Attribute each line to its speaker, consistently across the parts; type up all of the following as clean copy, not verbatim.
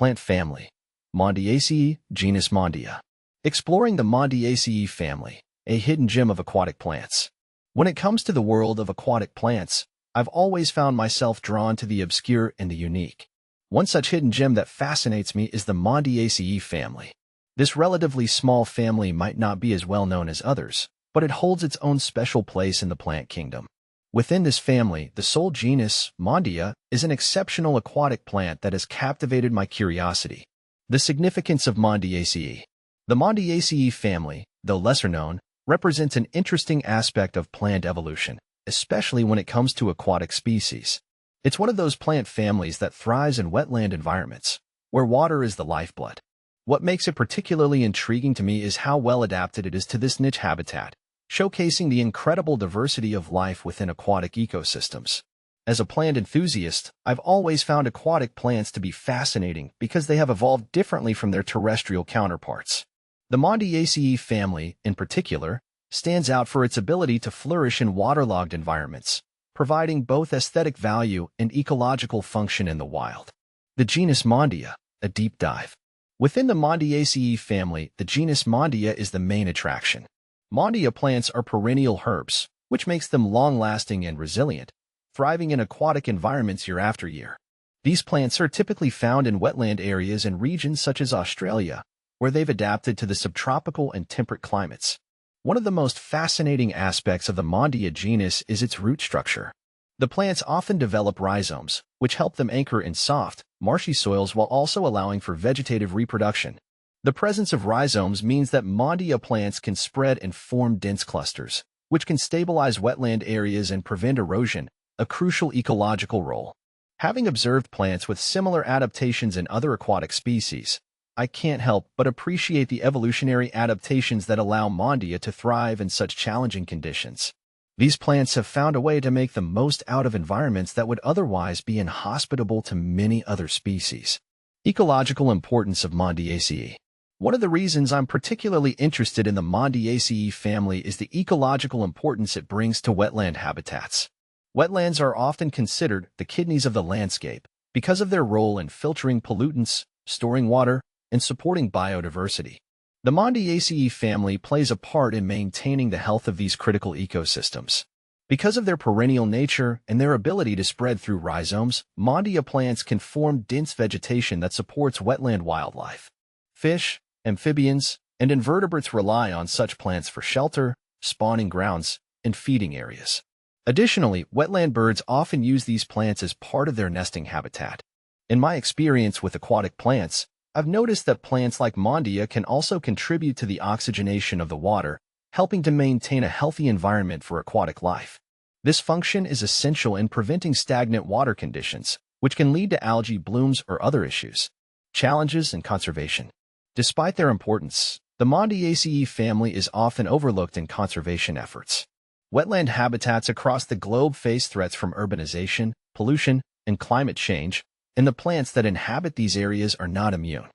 Speaker 1: Plant family. Maundiaceae, genus Maundia. Exploring the Maundiaceae family, a hidden gem of aquatic plants. When it comes to the world of aquatic plants, I've always found myself drawn to the obscure and the unique. One such hidden gem that fascinates me is the Maundiaceae family. This relatively small family might not be as well known as others, but it holds its own special place in the plant kingdom. Within this family, the sole genus, Maundia, is an exceptional aquatic plant that has captivated my curiosity. The significance of Maundiaceae. The Maundiaceae family, though lesser known, represents an interesting aspect of plant evolution, especially when it comes to aquatic species. It's one of those plant families that thrives in wetland environments, where water is the lifeblood. What makes it particularly intriguing to me is how well adapted it is to this niche habitat, showcasing the incredible diversity of life within aquatic ecosystems. As a plant enthusiast, I've always found aquatic plants to be fascinating because they have evolved differently from their terrestrial counterparts. The Maundiaceae family, in particular, stands out for its ability to flourish in waterlogged environments, providing both aesthetic value and ecological function in the wild. The genus Maundia, a deep dive. Within the Maundiaceae family, the genus Maundia is the main attraction. Maundia plants are perennial herbs, which makes them long-lasting and resilient, thriving in aquatic environments year after year. These plants are typically found in wetland areas and regions such as Australia, where they've adapted to the subtropical and temperate climates. One of the most fascinating aspects of the Maundia genus is its root structure. The plants often develop rhizomes, which help them anchor in soft, marshy soils while also allowing for vegetative reproduction. The presence of rhizomes means that Maundia plants can spread and form dense clusters, which can stabilize wetland areas and prevent erosion, a crucial ecological role. Having observed plants with similar adaptations in other aquatic species, I can't help but appreciate the evolutionary adaptations that allow Maundia to thrive in such challenging conditions. These plants have found a way to make the most out of environments that would otherwise be inhospitable to many other species. Ecological importance of Maundiaceae. One of the reasons I'm particularly interested in the Maundiaceae family is the ecological importance it brings to wetland habitats. Wetlands are often considered the kidneys of the landscape because of their role in filtering pollutants, storing water, and supporting biodiversity. The Maundiaceae family plays a part in maintaining the health of these critical ecosystems. Because of their perennial nature and their ability to spread through rhizomes, Maundia plants can form dense vegetation that supports wetland wildlife. Fish, amphibians, and invertebrates rely on such plants for shelter, spawning grounds, and feeding areas. Additionally, wetland birds often use these plants as part of their nesting habitat. In my experience with aquatic plants, I've noticed that plants like Maundia can also contribute to the oxygenation of the water, helping to maintain a healthy environment for aquatic life. This function is essential in preventing stagnant water conditions, which can lead to algae blooms or other issues. Challenges in conservation. Despite their importance, the Maundiaceae family is often overlooked in conservation efforts. Wetland habitats across the globe face threats from urbanization, pollution, and climate change, and the plants that inhabit these areas are not immune.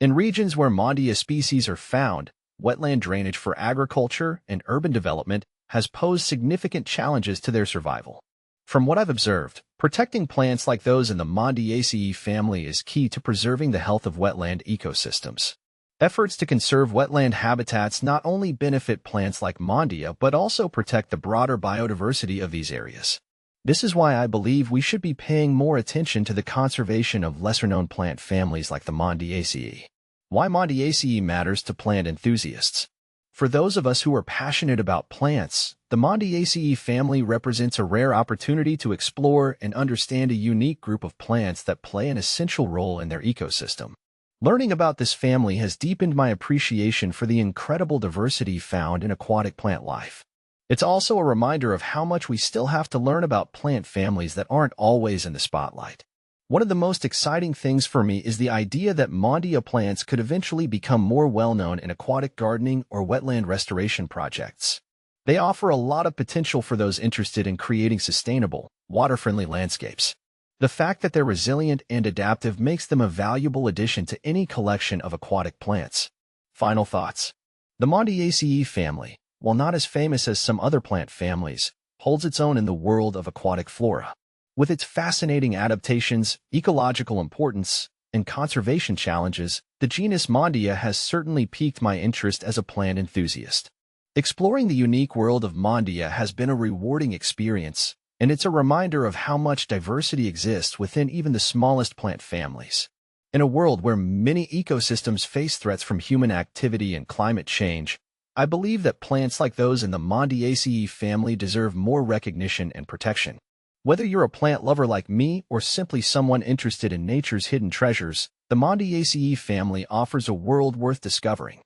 Speaker 1: In regions where Maundia species are found, wetland drainage for agriculture and urban development has posed significant challenges to their survival. From what I've observed, protecting plants like those in the Maundiaceae family is key to preserving the health of wetland ecosystems. Efforts to conserve wetland habitats not only benefit plants like Maundia but also protect the broader biodiversity of these areas. This is why I believe we should be paying more attention to the conservation of lesser-known plant families like the Maundiaceae. Why Maundiaceae matters to plant enthusiasts. For those of us who are passionate about plants, the Maundiaceae family represents a rare opportunity to explore and understand a unique group of plants that play an essential role in their ecosystem. Learning about this family has deepened my appreciation for the incredible diversity found in aquatic plant life. It's also a reminder of how much we still have to learn about plant families that aren't always in the spotlight. One of the most exciting things for me is the idea that Maundia plants could eventually become more well-known in aquatic gardening or wetland restoration projects. They offer a lot of potential for those interested in creating sustainable, water-friendly landscapes. The fact that they're resilient and adaptive makes them a valuable addition to any collection of aquatic plants. Final thoughts. The Maundiaceae family, while not as famous as some other plant families, holds its own in the world of aquatic flora. With its fascinating adaptations, ecological importance, and conservation challenges, the genus Maundia has certainly piqued my interest as a plant enthusiast. Exploring the unique world of Maundia has been a rewarding experience, and it's a reminder of how much diversity exists within even the smallest plant families. In a world where many ecosystems face threats from human activity and climate change, I believe that plants like those in the Maundiaceae family deserve more recognition and protection. Whether you're a plant lover like me or simply someone interested in nature's hidden treasures, the Maundiaceae family offers a world worth discovering.